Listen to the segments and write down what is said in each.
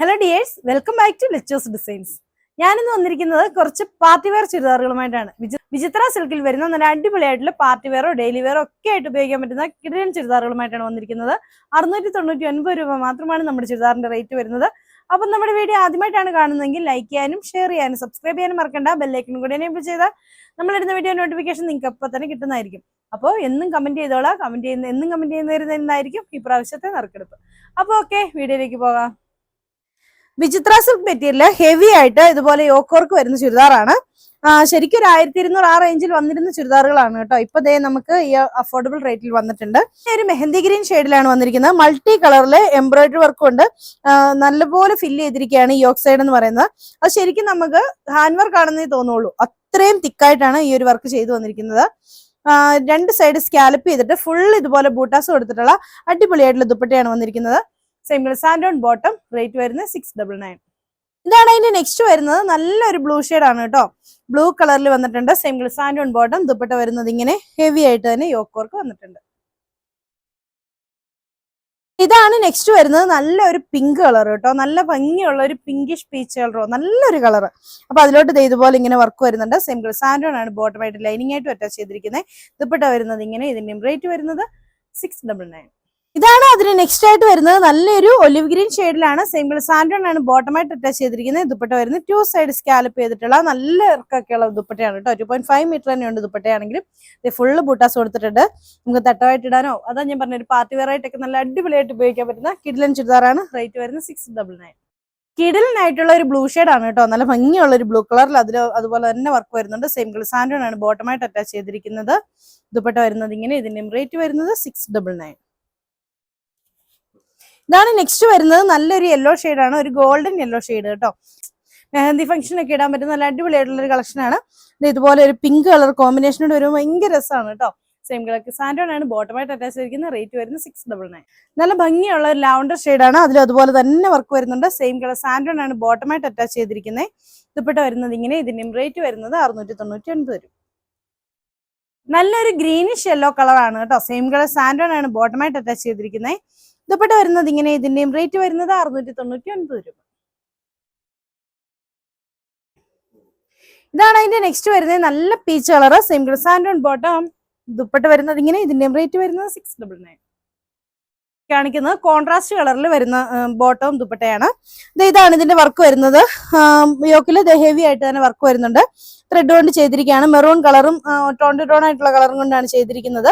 Hello dears, welcome back to Lectures Designs. ഞാനിന്ന് വന്നിരിക്കുന്നത് കുറച്ച് പാർട്ടി വെയർ ചുരിദാറുകളുമായിട്ടാണ്. വിചിത്ര സിൽക്കിൽ വരുന്ന നല്ല അടിപൊളിയായിട്ടുള്ള പാർട്ടി വെയറോ ഡെയിലി വെയറോ ഒക്കെ ആയിട്ട് ഉപയോഗിക്കാൻ പറ്റുന്ന കിടിലൻ ചുരിദാറുകളുമായിട്ടാണ് വന്നിരിക്കുന്നത്. 699 രൂപ മാത്രമാണ് നമ്മുടെ ചുരിദാറിന്റെ റേറ്റ് വരുന്നത്. അപ്പം നമ്മുടെ വീഡിയോ ആദ്യമായിട്ടാണ് കാണുന്നതെങ്കിൽ ലൈക്ക് ചെയ്യാനും ഷെയർ ചെയ്യാനും സബ്സ്ക്രൈബ് ചെയ്യാനും മറക്കണ്ട. ബെല്ലൈക്കനും കൂടി എനേബിൾ ചെയ്താൽ നമ്മളിടുന്ന വീഡിയോ നോട്ടിഫിക്കേഷൻ നിങ്ങൾക്ക് അപ്പോൾ തന്നെ കിട്ടുന്നതായിരിക്കും. അപ്പോൾ എന്നും കമന്റ് ചെയ്തോളാം. എന്നും കമന്റ് ചെയ്യുന്നതായിരിക്കും ഈ പ്രാവശ്യത്തെ നറുക്കെടുപ്പ്. അപ്പോൾ ഓക്കെ, വീഡിയോയിലേക്ക് പോകാം. വിചിത്ര സിൽക്ക് മെറ്റീരിയൽ ഹെവി ആയിട്ട് ഇതുപോലെ യോക്കോർക്ക് വരുന്ന ചുരിദാറാണ്. ശരിക്കും ഒരു 1200 ആ റേഞ്ചിൽ വന്നിരുന്ന ചുരിദാറുകളാണ് കേട്ടോ. ഇപ്പൊ ദേ നമുക്ക് ഈ അഫോർഡബിൾ റേറ്റിൽ വന്നിട്ടുണ്ട്. ഒരു മെഹന്തി ഗ്രീൻ ഷെയ്ഡിലാണ് വന്നിരിക്കുന്നത്. മൾട്ടി കളറില് എംബ്രോയിഡറി വർക്കും ഉണ്ട്. നല്ലപോലെ ഫില്ല് ചെയ്തിരിക്കുകയാണ് ഈ യോക്ക് സൈഡ് എന്ന് പറയുന്നത്. അത് ശരിക്കും നമുക്ക് ഹാൻഡ് വർക്ക് ആണെന്നേ തോന്നുള്ളൂ. അത്രയും തിക്കായിട്ടാണ് ഈ ഒരു വർക്ക് ചെയ്തു വന്നിരിക്കുന്നത്. രണ്ട് സൈഡ് സ്കാലപ്പ് ചെയ്തിട്ട് ഫുൾ ഇതുപോലെ ബൂട്ടാസ് കൊടുത്തിട്ടുള്ള അടിപൊളിയായിട്ടുള്ള ദുപ്പട്ടയാണ് വന്നിരിക്കുന്നത്. Same colour sand on bottom, rate വരുന്നത് 699. ഇതാണ് അതിന്റെ നെക്സ്റ്റ് വരുന്നത്. നല്ലൊരു ബ്ലൂ ഷെയ്ഡ് ആണ് കേട്ടോ. ബ്ലൂ കളറിൽ വന്നിട്ടുണ്ട്. Same colour sand on bottom, dupatta വരുന്നത് ഇങ്ങനെ ഹെവി ആയിട്ട് തന്നെ യോക്ക് വർക്ക് വന്നിട്ടുണ്ട്. ഇതാണ് നെക്സ്റ്റ് വരുന്നത്. നല്ലൊരു പിങ്ക് കളർ കേട്ടോ. നല്ല ഭംഗിയുള്ള ഒരു പിങ്കിഷ് പീച്ച് കളറോ, നല്ലൊരു കളർ. അപ്പൊ അതിലോട്ട് ഇതുപോലെ ഇങ്ങനെ വർക്ക് വരുന്നുണ്ട്. സെയിം കളർ സാൻഡ് ഓൺ ആണ് ബോട്ടമായിട്ട് ലൈനിങ് ആയിട്ട് അറ്റാച്ച് ചെയ്തിരിക്കുന്നത്. ദുപ്പട്ട വരുന്നത് ഇങ്ങനെ. ഇതിന്റെയും റേറ്റ് വരുന്നത് 699. ഇതാണ് അതിന് നെക്സ്റ്റ് ആയിട്ട് വരുന്നത്. നല്ലൊരു ഒലിവ് ഗ്രീൻ ഷെയ്ഡിലാണ്. സെയിം കളർ സാൻഡോൺ ആണ് ബോട്ടമായിട്ട് അറ്റാച്ച് ചെയ്തിരിക്കുന്നത്. ദുപ്പട്ട വരുന്നത് 2 സൈഡ് സ്കാലപ്പ് ചെയ്തിട്ടുള്ള നല്ല ഇറക്കൊക്കെയുള്ള ദുപ്പട്ടയാണ് കേട്ടോ. 2.5 മീറ്റർ തന്നെയുണ്ട് ദുപ്പട്ടയാണെങ്കിലും. ഫുള്ള് ബൂട്ടാസ് കൊടുത്തിട്ടുണ്ട്. നമുക്ക് തട്ടമായിട്ട് ഇടാനോ, അതാ ഞാൻ പറഞ്ഞ ഒരു പാർട്ടി വെയർ ആയിട്ടൊക്കെ നല്ല അടിപൊളിയായിട്ട് ഉപയോഗിക്കാൻ പറ്റുന്ന കിഡിലൻ ചുരിദാറാണ്. റേറ്റ് വരുന്നത് 699. കിഡിലിനായിട്ടുള്ള ഒരു ബ്ലൂ ഷെയ്ഡ് ആണ് കേട്ടോ. നല്ല ഭംഗിയുള്ള ഒരു ബ്ലൂ കളറിൽ അതുപോലെ തന്നെ വർക്ക് വരുന്നുണ്ട്. സെയിം കളർ സാൻഡോൺ ആണ് ബോട്ടമായിട്ട് അറ്റാച്ച് ചെയ്തിരിക്കുന്നത്. ദുപ്പട്ട വരുന്നത് ഇങ്ങനെ. ഇതിന്റെയും റേറ്റ് വരുന്നത് 699. ഇതാണ് നെക്സ്റ്റ് വരുന്നത്. നല്ലൊരു യെല്ലോ ആണ്, ഒരു ഗോൾഡൻ യെല്ലോ ഷെയ്ഡ് കേട്ടോ. മെഹന്തി ഫംഗ്ഷൻ ഒക്കെ ഇടാൻ പറ്റുന്ന നല്ല അടിപൊളിയായിട്ടുള്ള ഒരു കളക്ഷനാണ്. ഇതുപോലെ ഒരു പിങ്ക് കളർ കോമ്പിനേഷനോട് ഒരു ഭയങ്കര രസമാണ് കേട്ടോ. സെയിം കളർ സാൻഡോൺ ആണ് ബോട്ടമായിട്ട് അറ്റാച്ച് ചെയ്തിരിക്കുന്ന. റേറ്റ് വരുന്നത് 699. നല്ല ഭംഗിയുള്ള ഒരു ലാവണ്ടർ ഷെയ്ഡാണ്. അതിലും അതുപോലെ തന്നെ വർക്ക് വരുന്നുണ്ട്. സെയിം കളർ സാൻഡോൺ ആണ് ബോട്ടമായിട്ട് അറ്റാച്ച് ചെയ്തിരിക്കുന്നത്. ദുപ്പട്ട വരുന്നത് ഇങ്ങനെ. ഇതിന്റെയും റേറ്റ് വരുന്നത് 699 രൂപ. നല്ലൊരു ഗ്രീനിഷ് യെല്ലോ കളറാണ് കേട്ടോ. സെയിം കളർ സാൻഡോൺ ആണ് ബോട്ടമായിട്ട് അറ്റാച്ച് ചെയ്തിരിക്കുന്നത്. ദുപ്പട്ട വരുന്നത് ഇങ്ങനെ. ഇതിന്റെയും റേറ്റ് വരുന്നത് 699 രൂപ. ഇതാണ് അതിന്റെ നെക്സ്റ്റ് വരുന്നത്. നല്ല peach colour. Same colour sand on bottom, dupatta വരുന്നത് ഇങ്ങനെ. ഇതിന്റെയും റേറ്റ് വരുന്നത് 699. കാണിക്കുന്നത് കോൺട്രാസ്റ്റ് കളറിൽ വരുന്ന ബോട്ടവും ദുപ്പട്ടയാണ്. ഇതാണ് ഇതിന്റെ വർക്ക് വരുന്നത്. യോക്കിൽ ഹെവി ആയിട്ട് തന്നെ വർക്ക് വരുന്നുണ്ട്. ത്രെഡ് കൊണ്ട് ചെയ്തിരിക്കുകയാണ്. മെറൂൺ കളറും ടോൺ ആയിട്ടുള്ള കളറും കൊണ്ടാണ് ചെയ്തിരിക്കുന്നത്.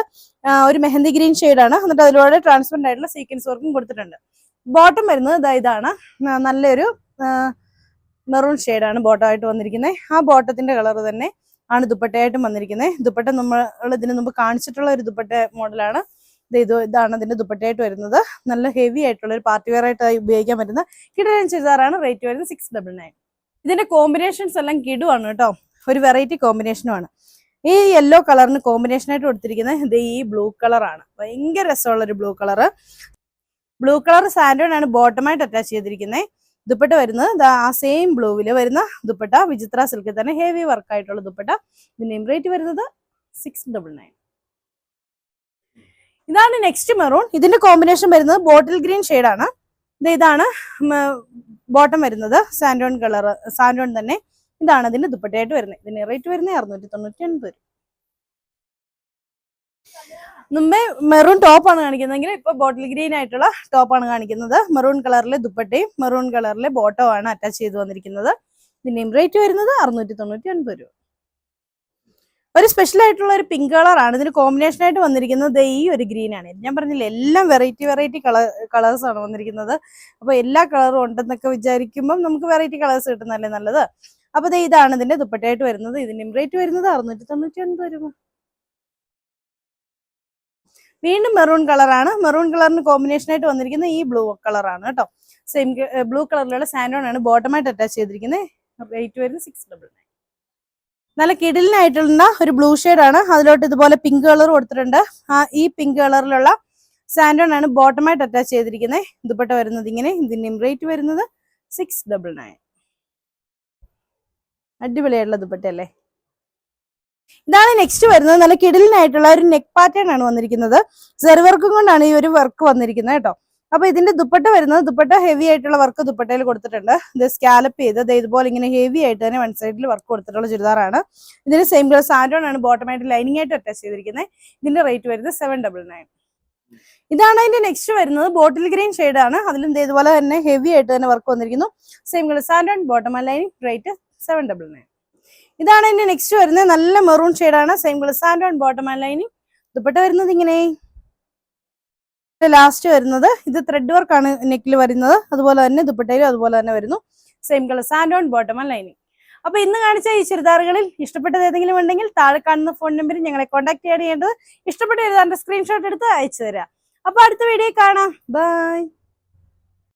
ഒരു മെഹന്തി ഗ്രീൻ ഷെയ്ഡാണ്. എന്നിട്ട് അതിലൂടെ ട്രാൻസ്പെറന്റ് ആയിട്ടുള്ള സീക്വൻസ് വർക്കും കൊടുത്തിട്ടുണ്ട്. ബോട്ടം വരുന്നത് ഇതാണ്. നല്ലൊരു മെറൂൺ ഷെയ്ഡാണ് ബോട്ടമായിട്ട് വന്നിരിക്കുന്നത്. ആ ബോട്ടത്തിന്റെ കളർ തന്നെ ആണ് ദുപ്പട്ടയായിട്ടും വന്നിരിക്കുന്നത്. ദുപ്പട്ട നമ്മൾ ഇതിന് മുമ്പ് കാണിച്ചിട്ടുള്ള ഒരു ദുപ്പട്ട മോഡലാണ്. ഇതാണ് അതിന്റെ ദുപ്പട്ടയായിട്ട് വരുന്നത്. നല്ല ഹെവി ആയിട്ടുള്ള ഒരു പാർട്ടി വെയർ ആയിട്ട് ഉപയോഗിക്കാൻ പറ്റുന്ന കിടിലൻ ചുരിദാറാണ്. റേറ്റ് വരുന്നത് 699. ഇതിന്റെ കോമ്പിനേഷൻസ് എല്ലാം കിടുവാണ് കേട്ടോ. ഒരു വെറൈറ്റി കോമ്പിനേഷനുമാണ്. ഈ യെല്ലോ കളറിന് കോമ്പിനേഷൻ ആയിട്ട് കൊടുത്തിരിക്കുന്നത് ഇത് ഈ ബ്ലൂ കളറാണ്. ഭയങ്കര രസമുള്ള ഒരു ബ്ലൂ കളർ. ബ്ലൂ കളർ സാൻഡോൺ ആണ് ബോട്ടമായിട്ട് അറ്റാച്ച് ചെയ്തിരിക്കുന്നത്. ദുപ്പട്ട വരുന്നത് ആ സെയിം ബ്ലൂവില് വരുന്ന ദുപ്പട്ട. വിചിത്ര സിൽക്കിൽ തന്നെ ഹെവി വർക്ക് ആയിട്ടുള്ള ദുപ്പട്ട. ഇതിന്റെയും റേറ്റ് വരുന്നത് 699. ഇതാണ് നെക്സ്റ്റ് മെറൂൺ. ഇതിന്റെ കോമ്പിനേഷൻ വരുന്നത് ബോട്ടിൽ ഗ്രീൻ ഷെയ്ഡാണ്. ഇതാണ് ബോട്ടം വരുന്നത്. സാൻഡോൺ കളർ, സാൻഡോൺ തന്നെ. ഇതാണ് അതിന്റെ ദുപ്പട്ടയായിട്ട് വരുന്നത്. ഇതിന്റെ റേറ്റ് വരുന്നത് 699 രൂപ. മുമ്പേ മെറൂൺ ടോപ്പാണ് കാണിക്കുന്നതെങ്കിൽ ഇപ്പൊ ബോട്ടിൽ ഗ്രീൻ ആയിട്ടുള്ള ടോപ്പാണ് കാണിക്കുന്നത്. മെറൂൺ കളറിലെ ദുപ്പട്ടയും മെറൂൺ കളറിലെ ബോട്ടവും ആണ് അറ്റാച്ച് ചെയ്ത് വന്നിരിക്കുന്നത്. ഇതിന്റെയും റേറ്റ് വരുന്നത് 699 രൂപ. ഒരു സ്പെഷ്യൽ ആയിട്ടുള്ള ഒരു പിങ്ക് കളറാണ്. ഇതിന് കോമ്പിനേഷൻ ആയിട്ട് വന്നിരിക്കുന്നത് ഈ ഒരു ഗ്രീൻ ആണ്. ഞാൻ പറഞ്ഞില്ല, എല്ലാം വെറൈറ്റി കളേഴ്സ് ആണ് വന്നിരിക്കുന്നത്. അപ്പൊ എല്ലാ കളറും ഉണ്ടെന്നൊക്കെ വിചാരിക്കുമ്പോൾ നമുക്ക് വെറൈറ്റി കളേഴ്സ് കിട്ടുന്നതല്ലേ നല്ലത്. അപ്പൊ ഇതാണ് ഇതിന്റെ ദുപ്പട്ടയായിട്ട് വരുന്നത്. ഇതിന്റെയും റേറ്റ് വരുന്നത് 699 രൂപ. വീണ്ടും മെറൂൺ കളറാണ്. മെറൂൺ കളറിന് കോമ്പിനേഷൻ ആയിട്ട് വന്നിരിക്കുന്നത് ഈ ബ്ലൂ കളറാണ് കേട്ടോ. സെയിം ബ്ലൂ കളറിലുള്ള സാൻഡോൺ ആണ് ബോട്ടമായിട്ട് അറ്റാച്ച് ചെയ്തിരിക്കുന്നത്. റേറ്റ് വരുന്നത് 699. നല്ല കിടിലിനായിട്ടുള്ള ഒരു ബ്ലൂ ഷെയ്ഡാണ്. അതിലോട്ട് ഇതുപോലെ പിങ്ക് കളർ കൊടുത്തിട്ടുണ്ട്. ഈ പിങ്ക് കളറിലുള്ള സാൻഡോൺ ആണ് ബോട്ടമായിട്ട് അറ്റാച്ച് ചെയ്തിരിക്കുന്നത്. ദുപ്പട്ട വരുന്നത് ഇങ്ങനെ. ഇതിന്റെയും റേറ്റ് വരുന്നത് 699. അടിപൊളിയായിട്ടുള്ള ദുപ്പട്ട അല്ലേ. ഇതാണ് നെക്സ്റ്റ് വരുന്നത്. നല്ല കിടിലിനായിട്ടുള്ള ഒരു നെക്ക് പാറ്റേൺ ആണ് വന്നിരിക്കുന്നത്. സെറി വർക്കും കൊണ്ടാണ് ഈ ഒരു വർക്ക് വന്നിരിക്കുന്നത് കേട്ടോ. അപ്പൊ ഇതിന്റെ ദുപ്പട്ട വരുന്നത് ദുപ്പട്ട ഹെവി ആയിട്ടുള്ള വർക്ക് ദുപ്പട്ടയിൽ കൊടുത്തിട്ടുണ്ട്. ഇത് സ്കാലപ്പ് ചെയ്ത് ഇതുപോലെ ഇങ്ങനെ ഹെവി ആയിട്ട് തന്നെ വൺ സൈഡിൽ വർക്ക് കൊടുത്തിട്ടുള്ള ചുരിദാറാണ്. ഇതിന് സെയിം കളർ സാൻഡോൺ ആണ് ബോട്ടമായിട്ട് ലൈനിങ് ആയിട്ട് അറ്റാച്ച് ചെയ്തിരിക്കുന്നത്. ഇതിന്റെ റേറ്റ് വരുന്നത് 799. ഇതാണ് അതിന്റെ നെക്സ്റ്റ് വരുന്നത്. ബോട്ടിൽ ഗ്രീൻ ഷെയ്ഡ് ആണ്. അതിലും ഇതുപോലെ തന്നെ ഹെവി ആയിട്ട് തന്നെ വർക്ക് വന്നിരിക്കുന്നു. സെയിം കളർ സാൻഡോൺ ബോട്ടം ലൈനിങ് റേറ്റ് 799. ഇതാണ് അതിന്റെ നെക്സ്റ്റ് വരുന്നത്. നല്ല മെറൂൺ ഷെയ്ഡാണ്. സെയിം കളർ സാൻഡോൺ ബോട്ടം ലൈനിങ്. ദുപ്പട്ട വരുന്നത് ഇങ്ങനെ. ലാസ്റ്റ് വരുന്നത് ഇത് ത്രെഡ് വർക്ക് ആണ് നെക്കിൽ വരുന്നത്. അതുപോലെ തന്നെ ദുപ്പട്ടയിലും അതുപോലെ തന്നെ വരുന്നു. സെയിം കളർ സാൻഡോൺ ബോട്ടം ലൈനിങ്. അപ്പൊ ഇന്ന് കാണിച്ച ഈ ചുരിദാറുകളിൽ ഇഷ്ടപ്പെട്ടത് ഏതെങ്കിലും ഉണ്ടെങ്കിൽ താഴെ കാണുന്ന ഫോൺ നമ്പറിൽ ഞങ്ങളെ കോൺടാക്ട് ചെയ്യേണ്ടത്. ഇഷ്ടപ്പെട്ട ചുരിദാറിന്റെ സ്ക്രീൻഷോട്ട് എടുത്ത് അയച്ചു തരാം. അപ്പൊ അടുത്ത വീഡിയോ കാണാം. ബൈ.